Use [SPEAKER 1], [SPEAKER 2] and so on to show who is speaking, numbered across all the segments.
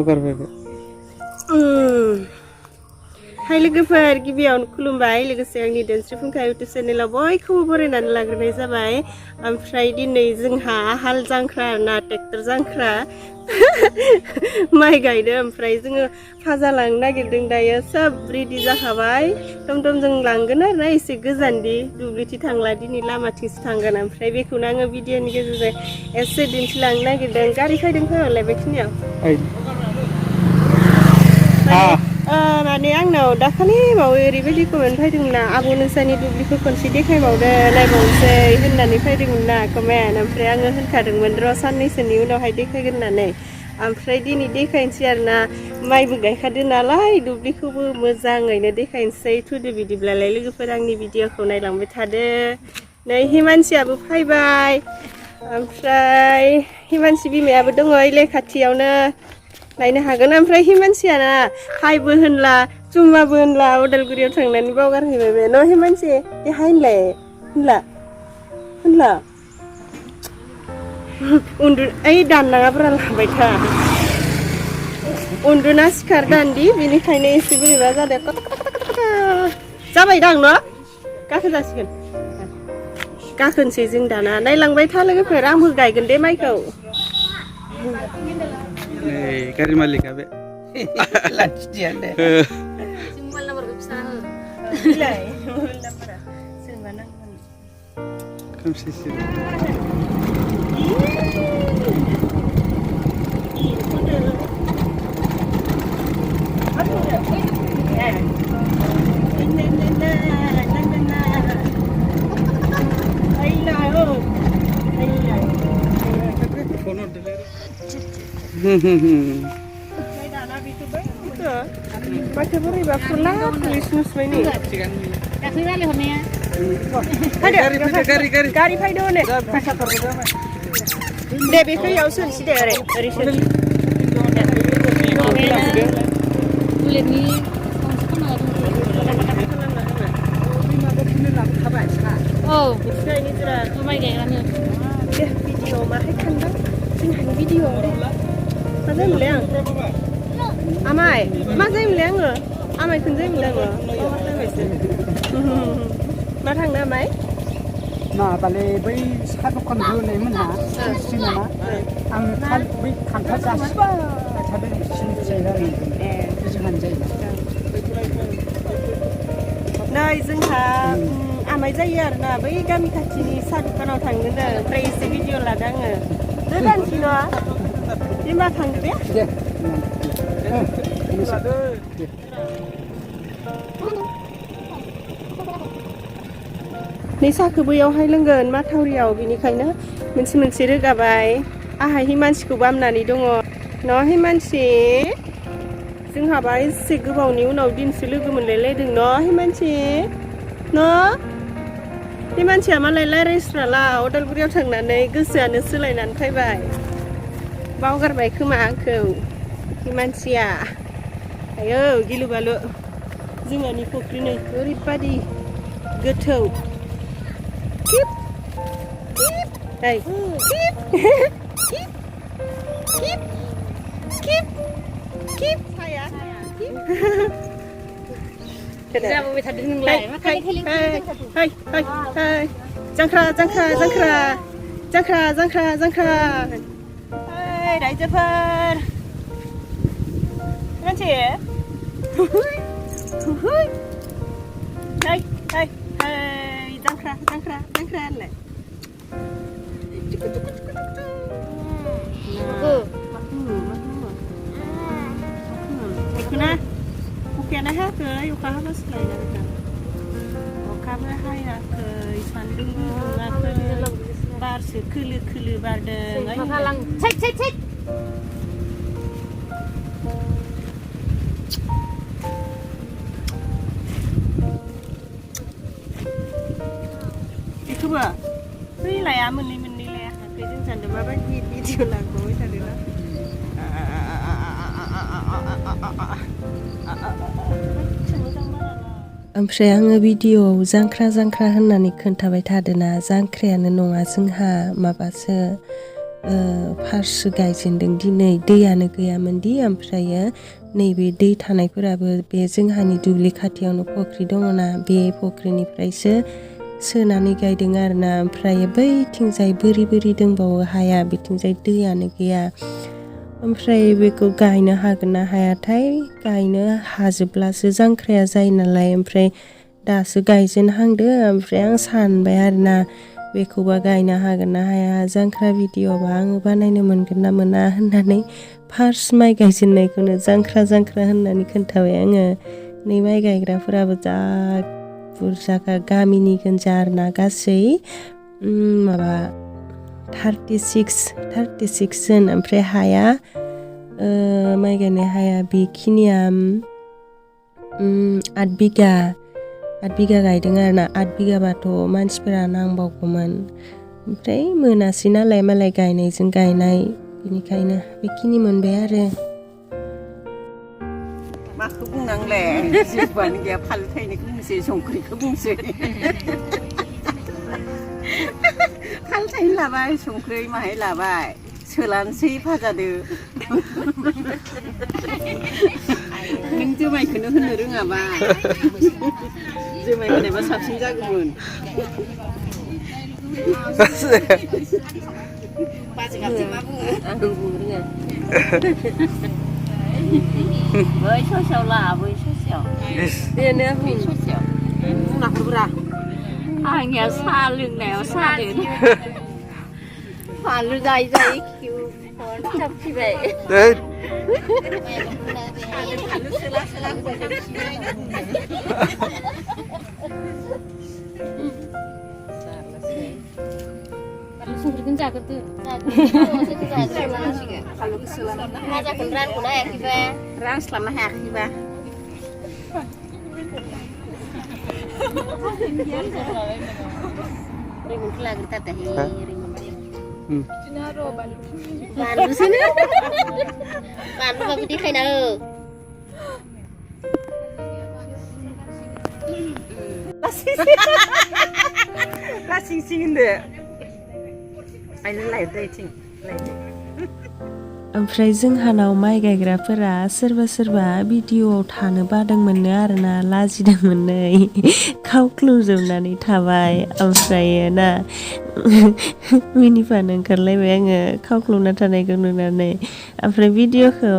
[SPEAKER 1] बावगारबाय
[SPEAKER 2] हाय लोगोफोर गिबियावनो खुलुमबाय लोगोसे आंनि धोनस्रि फुंखा इउटुब चेनेलाव बयखौबो बरायनानै लाग्रोनाय जाबाय ओमफ्राय दिनै जोंहा हाल जांख्रा ना ट्रेक्टर जांख्रा माइ गायदों ओमफ्राय जोङो फाजा लांनो नागिरदों दायो सब रेडि जाखाबाय टमटमजों लांगोन आरो एसे गोजानदि दुब्लिथि थांला दिनै लामाथिंसो थांगोन ओमफ्राय बेखौनो आङो भिडिअनि गेजेरजों एसे दिन्थिलांनो नागिरदों गारि फैदों फैबालाय बेखिनियाव माने आंनाव दाखालि बावै ओरैबायदि कमेन्ट फैदोंमोन ना आब' नोंसानि दुब्लिखौ खनसे देखायबावदो नायबावनोसै होननानै फैदोंमोन ना कमेन्ट ओमफ्राय आङो होनखादोंमोन र' साननैसोनि उनावहाय देखायगोन होननानै ओमफ्राय दिनै देखायनोसै आरोना माइबो गायखादो नालाय दुब्लिखौबो मोजाङैनो देखायनोसै थुदो बिदिब्लालाय लोगोफोर आंनि भिडिअखौ नायलांबाय थादो नै हिमानसियाबो फैबाय ओमफ्राय हिमानसि बिमायाबो दङ इले खाथियावनो नायनो हागोन ओमफ्राय हिमानसियाना हायबो होनला चुम्माबो होनला उदालगुरियाव थांनानै बावगारहैबाय बे न' हिमानसि ए हाय होनलाय होनला उन्दु ओइ दाननाङाब्रा लाबाय था उन्दुना सिखार दान्दि बेनिखायनो एसे बोरैबा जादों जाबाय दां न' गाखो जासिगोन गाखोनोसै जों दाना नायलांबाय था लोगोफोर आंबो गायगोन दे माइखौ
[SPEAKER 1] गारि मालिका बे
[SPEAKER 2] लाखिदियान दे मबाइल नाम्बारखौ खिथाना हो बिलाय मबाइल नाम्बारा सोरबा नांगौमोन
[SPEAKER 1] खोमसिसो
[SPEAKER 2] माथो बोरैबा फुरला पुलिस नुसबाय नै
[SPEAKER 3] दाख्लै रायलायहरनाया
[SPEAKER 2] गारि फैदो हनै दे बेखौ इयाव सोनोसै दे ओरै सोनोसै
[SPEAKER 3] बुलेटनि औ माइ गायग्रानो
[SPEAKER 2] दे भिडिअ' माहाय खानबाय जोंहानि भिडिअ' दे मा जायोमोनलाय आं आमाय मा जायोमोनलाय आङो आमायखौनो जायोमोनलाय आङो मा थांनो आमाय
[SPEAKER 1] माबालै बै साहा दखान होनायमोनहा सिनामा आङो बै खान्थाल जासिबाय थादों जायगा जोंहानि जायगा
[SPEAKER 2] नै जोंहा आमाय जायो आरोना बै गामि खाथिनि साहा दखानाव थांगोन ओमफ्राय एसे भिडिअ' लादों आङो दे दानसै न' बिमा थांदो दे नै साहाखौ बैयावहाय लोंगोन माथावरियाव बेनिखायनो मोनसे रोगाबाय आहा हिमानसिखौ बामनानै दङ न' हिमानसि जोंहाबा एसे गोबावनि उनाव दिनसो लोगो मोनलायलायदों न' हिमानसि न' हिमानसिया मालाय रायज्लायस्राला उदालगुरियाव थांनानै गोसोआनो सोलायनानै फैबाय बावगारबाय खोमा आंखौ हिमानसिया आयौ गिलु बालु जोंहानि फुख्रि नै ओरैबादि गोथौ किप किप किप किप किप साया
[SPEAKER 3] जाबोबाय थादों नोंलाय
[SPEAKER 2] जांख्रा रायजोफोर मानसि जांख्रा होनलाय बेखौना अखायानो हायाखै अखा हाबासो लायना अखाबो हायाखै सान्दुंबो दुङाखै बारसो खोलो बारदों बेखौबो बै लाया मोननै लायाखै जों सानदों माबायदि भिडिअ लांबाय थादोंना ओमफ्राय आङो भिडिअ'आव जांख्रा होननानै खोन्थाबाय थादोंना जांख्रायानो नङा जोंहा माबासो फार्स्ट गायजेनदों दिनै दैयानो गैयामोनदि ओमफ्रायो नैबे दै थानायफोराबो बे जोंहानि दुब्लि खाथियावनो फख्रि दङना बे फख्रिनिफ्रायसो सोनानै गायदों आरोना ओमफ्राय बैथिंजाय बोरि बोरि दंबावो हाया बिथिंजाय दैयानो गैया ओमफ्राय बेखौ गायनो हागोन ना हायाथाय गायनो हाजोबब्लासो जांख्राया जायो नालाय ओमफ्राय दासो गायजेनहांदो ओमफ्राय आं सानबाय आरोना बेखौबा गायनो हागोन ना हाया जांख्रा भिडिअ'बा आङो बानायनो मोनगोन ना मोना होननानै फार्स्ट माइ गायजेननायखौनो जांख्रा होननानै खोन्थाबाय आङो नै माइ गायग्राफोराबो जा बुरजाखा गामिनि गोनजा आरोना गासै माबा 36 जन ओमफ्राय हाया माइ गायनाय हाया बेखिनिया 8 बिगा गायदों आरोना 8 बिगाबाथ' मानसिफोरा नांबावगौमोन ओमफ्राय मोनासै नालाय मालाय गायनायजों गायनाय बेनिखायनो बेखिनि मोनबाय आरो
[SPEAKER 4] माखौ बुंनांले जेबोआनो गैया फालु थाइनैखौ बुंसै संख्रिखौ बुंसै फालु थाइनै लाबाय संख्रि माहाय लाबाय सोलानोसै भाजादो नों जुमायखौनो होनो रोङाबा जुमाय होनायबा साबसिन जागौमोन बाजै मा बुङो आंबो बुंनो रोङा बै ससेयाव ला बै ससेयाव बेनो बै ससेयाव बुंना हरब्रा आंनिया साहा लोंनायाव सादों फानलु जायै जायै खिउ साबसिबाय फानलु सोला
[SPEAKER 3] संख्रिखौनो जाग्रोदो
[SPEAKER 4] फानलुखौ सोला
[SPEAKER 3] भाजाखौनो रानख'नो हायाखैबा
[SPEAKER 4] रानस्लाबनो हायाखैबा
[SPEAKER 3] रिमोनखौ लाग्रोथारदोहाय बानलुसोनो बानलुबाबो देखायना हो
[SPEAKER 4] लासिं सिं होनदो आइनो लायदो इथिं लायदो
[SPEAKER 2] ओमफ्राय जोंहानाव माइ गायग्राफोरा सोरबा भिडिअ'आव थानो बादोंमोननो आरोना लाजिदोंमोननो खावख्लुजोबनानै थाबाय ओमफ्रायो ना मिनिफानो ओंखारलायबाय आङो खावख्लुना थानायखौ नुनानै ओमफ्राय भिडिअ'खौ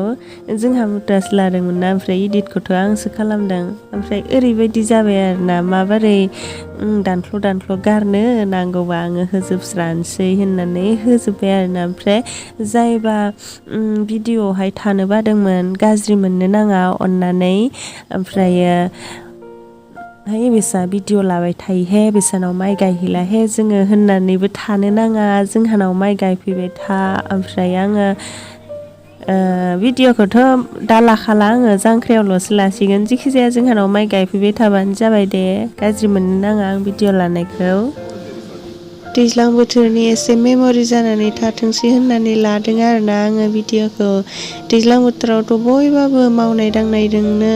[SPEAKER 2] जोंहा मुथासो लादोंमोन ना ओमफ्राय इडिटखौथ' आंसो खालामदों ओमफ्राय ओरैबायदि जाबाय आरोना माबोरै दानख्ल' गारनो नांगौबा आङो होजोबस्रानोसै होननानै होजोब्बाय आरोना ओमफ्राय जायबा भिडिअ'आवहाय थानो बादोंमोन गाज्रि मोननो नाङा अननानै ओमफ्रायो हाय बेसा भिडिअ लाबाय थायोहे बेसानाव माइ गायहैलाहे जोङो होननानैबो थानो नाङा जोंहानाव माइ गायफैबाय था ओमफ्राय आङो भिडिअ'खौथ' दा लाखाला आङो जांख्रायावल'सो लासिगोन जिखिजाया जोंहानाव माइ गायफैबाय थाबानो जाबाय दे गाज्रि मोननो नाङा आं भिडिअ लानायखौ दैज्लां बोथोरनि एसे मेम'रि जानानै थाथोंसै होननानै लादों आरोना आङो भिडिअ'खौ दैज्लां बोथोरावथ' बयबाबो मावनाय दांनायजोंनो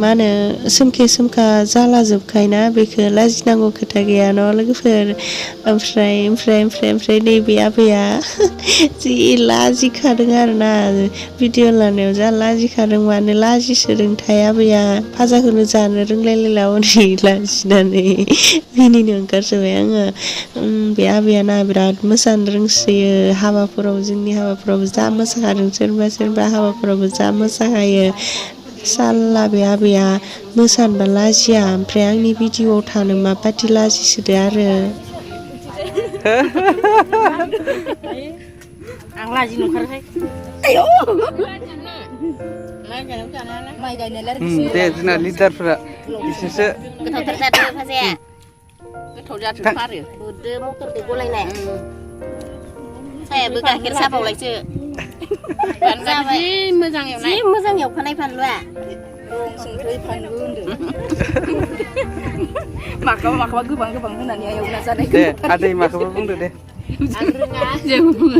[SPEAKER 2] मा होनो सोमखे सोमखा जालाजोबखायोना बेखौ लाजिनांगौ खोथा गैया न' लोगोफोर ओमफ्राय नैबे आबैया जि लाजिखादों आरोना भिडिअ लानायाव जा लाजिखादों मानो लाजिसोदोंथाय आबैया भाजाखौनो जानो रोंलायलायला हनै लाजिनानै मिनिनो ओंखारसोबाय आङो बे आबैयाना बिराद मोसानो रोंसोयो हाबाफोराव जोंनि हाबाफोरावबो जा मोसाखादों सोरबा हाबाफोरावबो जा मोसाखायो साल्ला बे आबैया मोसानोबा लाजिया ओमफ्राय आंनि भिडिअ'आव थानो माबादि लाजिसोदो आरो
[SPEAKER 3] आं लाजि नुंखारोहाय माइ गायनायलाय
[SPEAKER 5] दे जोंना लिडारफोरा बिसोरसो
[SPEAKER 3] गोथावथार जादों भाजाया गोथाव जाथों आरो बुदो मटरजों गलायनाय सायाबो गाइखेर साबावलायसो जाबाय जि मोजां एवखानाय फानलुआ संख्रि फानलु होनदों माखौबा गोबां होनानै एवना जानाय
[SPEAKER 5] दे आदै माखौबा बुंदो दे
[SPEAKER 3] आं रोङा जेबो बुङो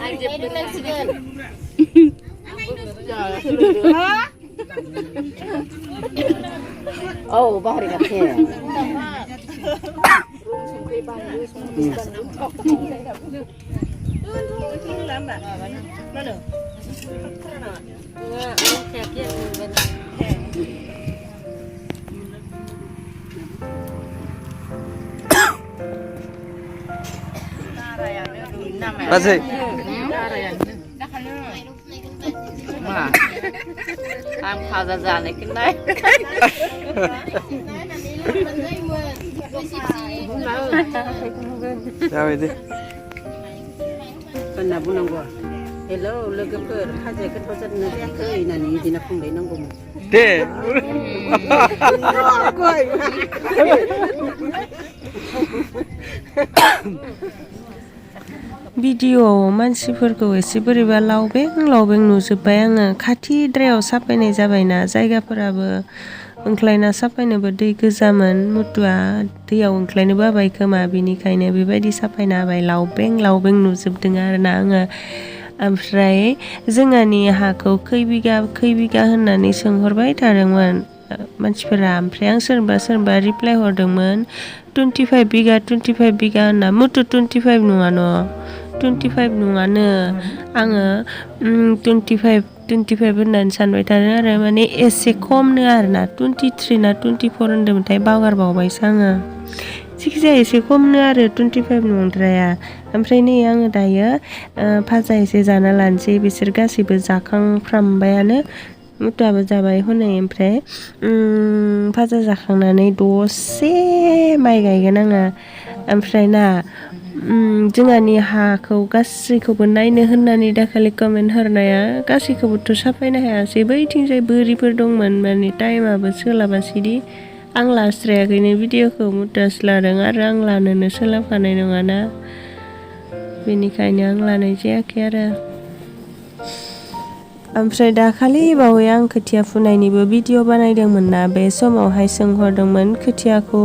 [SPEAKER 3] आं जेबो रोंनांसिगोन औ बाहारि गाथे
[SPEAKER 5] Baca.
[SPEAKER 4] Mà ăn khao ra này cái này.
[SPEAKER 5] Sao vậy?
[SPEAKER 6] Kana bunangwa. Hello, logoper. Haja ka tosan na dia kai na ni dina pung dai nangum.
[SPEAKER 5] Deh.
[SPEAKER 2] भिडिअ'आव मानसिफोरखौ एसे बोरैबा लावबें नुजोब्बाय आङो खाथिद्रायाव साफायनाय जाबायना जायगाफोराबो ओंख्लायना साफायनोबो दै गोजामोन मुथुआ दैयाव ओंख्लायनो बाबाय खोमा बिनिखायनो बेबायदि साफायना होबाय लावबें नुजोबदों आरोना आङो ओमफ्राय जोंहानि हाखौ खै बिगा होननानै सोंहरबाय थादोंमोन मानसिफोरा ओमफ्राय आं सोरबा रिप्लाय हरदोंमोन 25 बिगा होनना मुथु 25 नङा न' 25 नङानो आङो 25 होननानै सानबाय थादों आरो माने एसे खमनो आरोना 23 ना 24 होनदोंमोनथाय बावगारबावबायसो आङो जिखिजाया एसे खमनो आरो 25 नंद्राया ओमफ्राय नै आङो दायो भाजा एसे जाना लानोसै बिसोर गासैबो जाखांफ्रामबायानो मुथुआबो जाबाय हनै ओमफ्राय भाजा जाखांनानै दसे माइ गायगोन आङो ओमफ्राय ना जोंहानि हाखौ गासैखौबो नायनो होननानै दाखालि कमेन्ट हरनाया गासैखौबोथ' साफायनो हायासै बैथिंजाय बोरिफोर दंमोन माने टाइमाबो सोलाबासैदि आं लास्रायाखैनो भिडिअखौ मुथुआसो लादों आरो आं लानोनो सोलाबखानाय नङाना बेनिखायनो आं लानाय जायाखै आरो ओमफ्राय दाखालि बावै आं खोथिया फुनायनिबो भिडिअ बानायदोंमोन ना बे समावहाय सोंहरदोंमोन खोथियाखौ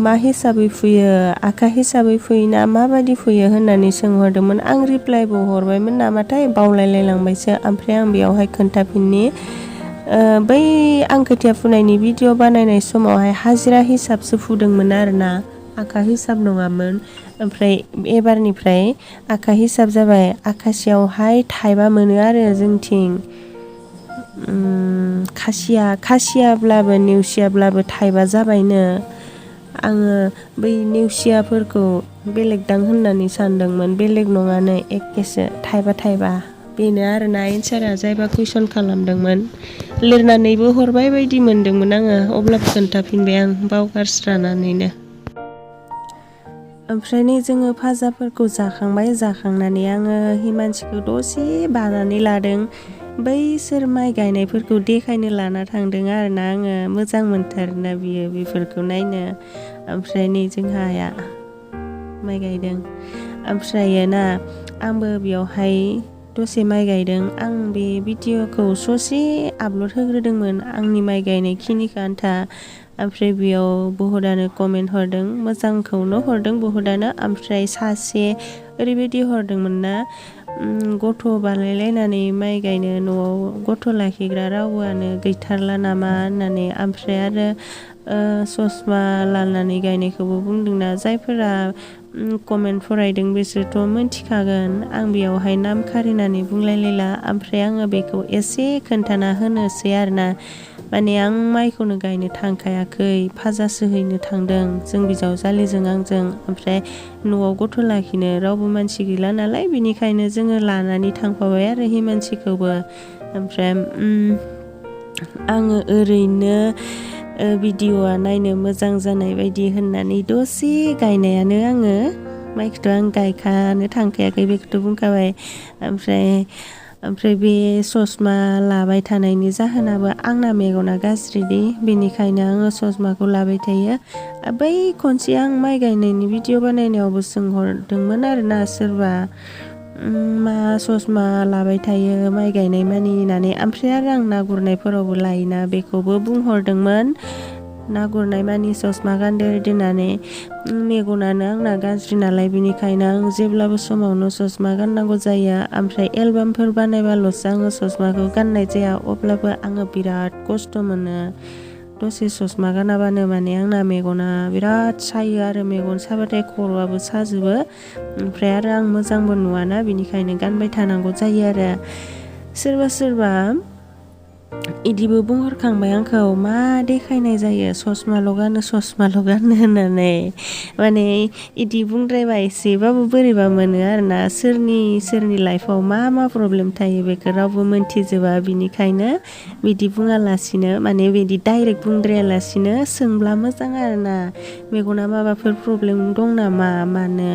[SPEAKER 2] मा हिसाबै फुयो आखा हिसाबै फुयोना माबायदि फुयो होननानै सोंहरदोंमोन आं रिप्लायबो हरबायमोन नामाथाय बावलायलांबायसो ओमफ्राय आं बेयावहाय खोन्थाफिननि बै आं खोथिया फुनायनि भिडिअ बानायनाय समावहाय हाजिरा हिसाबसो फुदोंमोन आरोना आखा हिसाब नङामोन ओमफ्राय एबारनिफ्राय आखा हिसाब जाबाय आखासेयावहाय थाइबा मोनो आरो जोंथिं खासियाब्लाबो नेवसियाब्लाबो थाइबा जाबायनो आङो बै नेवसियाफोरखौ बेलेग दां होननानै सानदोंमोन बेलेग नङानो एखेसो थाइबा बेनो आरोना एन्सारा जायबा कुइसन खालामदोंमोन लिरनानैबो हरबाय बायदि मोनदोंमोन आङो अब्लाबो खोन्थाफिनबाय आं बावगारस्रानानैनो ओमफ्राय नै जोङो भाजाफोरखौ जाखांनानै आङो हिमानसिखौ दसे बानानै लादों बैसोर माइ गायनायफरखौ देखायनो लाना थांदों आरोना आङो मोजां मोनथारोना बियो बेफोरखौ नायनो ओमफ्राय नै जोंहा आइया माइ गायदों ओमफ्राय ना आंबो बेयावहाय दसे माइ गायदों आं बे भिडिअखौ ससे आपल'ड होग्रोदोंमोन आंनि माइ गायनाय खिनिखौ आन्था ओमफ्राय बेयाव बहुदानो कमेन्ट हरदों मोजांखौनो हरदों बहुदानो ओमफ्राय सासे ओरैबायदि हरदोंमोन ना गथ' बानायलायनानै माइ गायनो न'आव गथ' लाखिग्रा रावबोआनो गैथारला नामा होननानै ओमफ्राय आरो ससमा लानानै गायनायखौबो बुंदोंना जायफोरा कमेन्ट फरायदों बिसोरथ' मिन्थिखागोन आं बेयावहाय नाम खारिनानै बुंलायलायला ओमफ्राय आङो बेखौ एसे खोन्थाना होनोसै आरोना माने आं माइखौनो गायनो थांखायाखै भाजासो हैनो थांदों जों बिजावजालिजों आंजों ओमफ्राय न'आव गथ' लाखिनो रावबो मानसि गैला नालाय बिनिखायनो जोङो लानानै थांफाबाय आरो हिमानसिखौबो ओमफ्राय आङो ओरैनो भिडिअआ नायनो मोजां जानाय बायदि होननानै दसे गायनायानो आङो माइखौथ' आं गायखानो थांखायाखै बेखौथ' बुंखाबाय ओमफ्राय बे ससमा लाबाय थानायनि जाहोनाबो आंना मेगना गाज्रिदि बेनिखायनो आङो ससमाखौ लाबाय थायो बै खनसे आं माइ गायनायनि भिडिअ बानायनायावबो सोंहरदोंमोन आरोना सोरबा मा ससमा लाबाय थायो माइ गायनाय मानि होननानै ओमफ्राय आरो आं ना गुरनायफोरावबो लायोना बेखौबो बुंहरदोंमोन ना गुरनाय मानि ससमा गानदो दोननानै मेगनानो आंना गाज्रि नालाय बिनिखायनो आं जेब्लाबो समावनो ससमा गाननांगौ जायो ओमफ्राय एलबामफोर बानायबाल'सो आङो ससमाखौ गाननाय जाया अब्लाबो आङो बिराद खस्थ' मोनो दसे ससमा गानाबानो माने आंना मेगना बिराद सायो आरो मेगन साबाथाय खर'आबो साजोबो ओमफ्राय आरो आं मोजांबो नुवाना बिनिखायनो गानबाय थानांगौ जायो आरो सोरबा इदिबो बुंहरखांबाय आंखौ मा देखायनाय जायो ससमाल' गानो होननानै माने इदि बुंद्रायबा एसेबाबो बोरैबा मोनो आरोना सोरनि लाइफआव मा प्रब्लेम थायो बेखौ रावबो मोनथिजोबा बिनिखायनो बिदि बुङालासिनो माने बिदि डाइरेक्ट बुंद्रायालासिनो सोंब्ला मोजां आरोना मेगना माबाफोर प्रब्लेम दं नामा मानो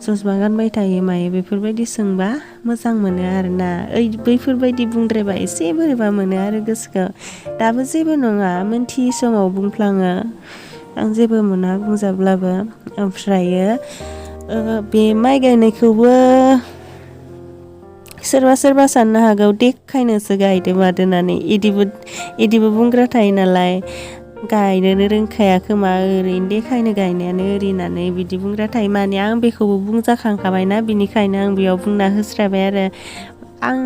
[SPEAKER 2] ससमा गानबाय थायो मायो बेफोरबायदि सोंबा मोजां मोनो आरोना बैफोरबायदि बुंद्रायबा एसे बोरैबा मोनो आरो गोसोखौ दाबो जेबो नङा मोनथियै समाव बुंफ्लाङो आं जेबो मोना बुंजाब्लाबो ओमफ्रायो बे माइ गायनायखौबो सोरबा साननो हागौ देखायनोसो गायदो मादोनानै इदिबो बुंग्रा थायो नालाय गायनोनो रोंखाया खोमा ओरैनो देखायनो गायनायानो ओरैनानै बिदि बुंग्रा थायो माने आं बेखौबो बुंजाखांखाबायना बिनिखायनो आं बेयाव बुंना होस्राबाय आरो आं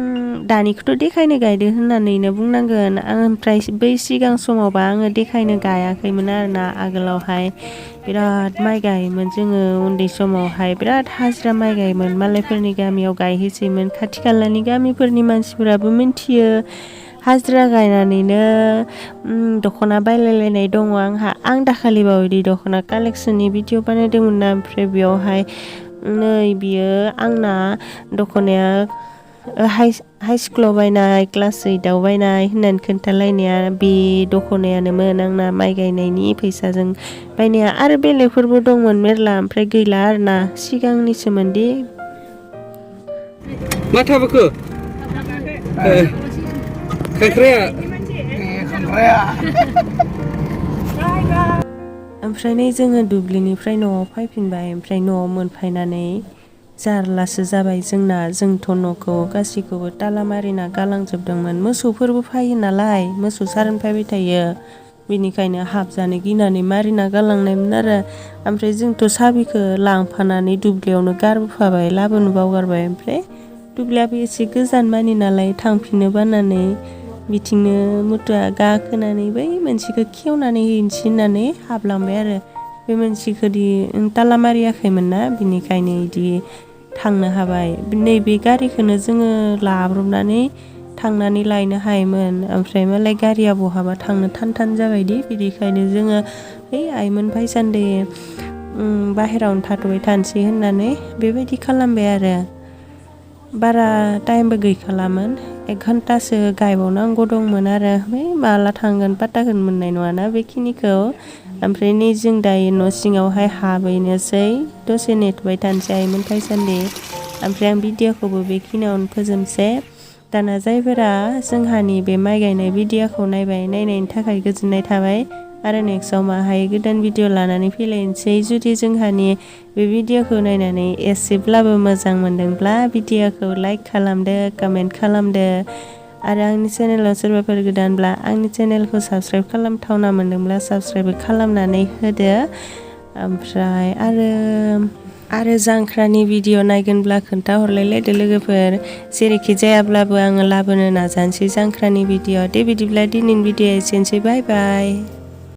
[SPEAKER 2] दानिखौथ' देखायनो गायदो होननानैनो बुंनांगोन आं ओमफ्राय बै सिगां समावबा आङो देखायनो गायाखैमोन आरोना आगोलावहाय बिराद माइ गायोमोन जोङो उन्दै समावहाय बिराद हाजिरा माइ गायोमोन मालायफोरनि गामियाव गायहैसैमोन खाथि खालानि गामिफोरनि मानसिफोराबो मिन्थियो हाजिरा गायनानैनो दख'ना बायलायलायनाय दङ आंहा आं दाखालि बावैदि दख'ना कालेक्सननि भिडिअ बानायदोंमोन ना ओमफ्राय बेयावहाय नै बियो आंना दख'नाया हाइ स्कुलाव बायनाय क्लास 8आव बायनाय होननानै खोन्थालायनाया बे दख'नायानोमोन आंना माइ गायनायनि फैसाजों बायनाया आरो बेलेगफोरबो दंमोन मेरला ओमफ्राय गैला आरोना सिगांनिसोमोन दि
[SPEAKER 5] मा थाबोखो खांख्राया
[SPEAKER 2] ओमफ्राय नै जोङो दुब्लिनिफ्राय न'आव फैफिनबाय ओमफ्राय न'आव मोनफैनानै जारलासो जाबाय जोंथ' न'खौ गासैखौबो ताला मारिना गालांजोबदोंमोन मोसौफोरबो फैयो नालाय मोसौ सारोन फैबाय थायो बिनिखायनो हाबजानो गिनानै मारिना गालांनायमोन आरो ओमफ्राय जोंथ' साबिखौ लांफानानै दुब्लियावनो गारबोफाबाय लाबोनो बावगारबाय ओमफ्राय दुब्लियाबो एसे गोजान मानि नालाय थांफिननो बानानै बिथिंनो मुथुआ गाखोनानै बै मोनसेखौ खेवनानै हैनोसै होननानै हाबलांबाय आरो बे मोनसेखौदि ताला मारियाखैमोन ना बिनिखायनो इदि थांनो हाबाय नैबे गारिखौनो जोङो लाब्रबनानै थांनानै लायनो हायोमोन ओमफ्राय मालाय गारिया बहाबा थांनो थान जाबायदि बिदिखायनो जोङो आइमोन फैसान्दि बाहेरायावनो थाथ'बाय थानोसै होननानै बेबायदि खालामबाय आरो बारा टाइमबो गैखालामोन 1 घन्टासो गायबावनांगौ दंमोन आरो माला थांगोन पात्ताखौनो मोननाय नङाना बेखिनिखौ ओमफ्राय नै जों दायो न' सिङावहाय हाबहैनोसै दसे नेथ'बाय थानोसै आइमोन फैसान्दि ओमफ्राय आं भिडिअखौबो बेखिनियावनो फोजोबनोसै दाना जायफोरा जोंहानि बे माइ गायनाय भिडिअखौ नायनायनि थाखाय गोजोननाय थाबाय आरो नेक्स्टआव माहाय गोदान भिडिअ लानानै फैलायनोसै जुदि जोंहानि बे भिडिअखौ नायनानै एसेब्लाबो मोजां मोनदोंब्ला भिडिअखौ लाइक खालामदो कमेन्ट खालामदो आरो आंनि चेनेलाव सोरबाफोर गोदानब्ला आंनि चेनेलखौ साबस्क्राइब खालामथावना मोनदोंब्ला साबस्क्राइब खालामनानै होदो ओमफ्राय आरो जांख्रानि भिडिअ नायगोनब्ला खोन्थाहरलायलायदो लोगोफोर जेरैखि जायाब्लाबो आङो लाबोनो नाजानोसै जांख्रानि भिडिअ दे बिदिब्ला दिनैनि भिडिअ एसेनोसै बाय बाय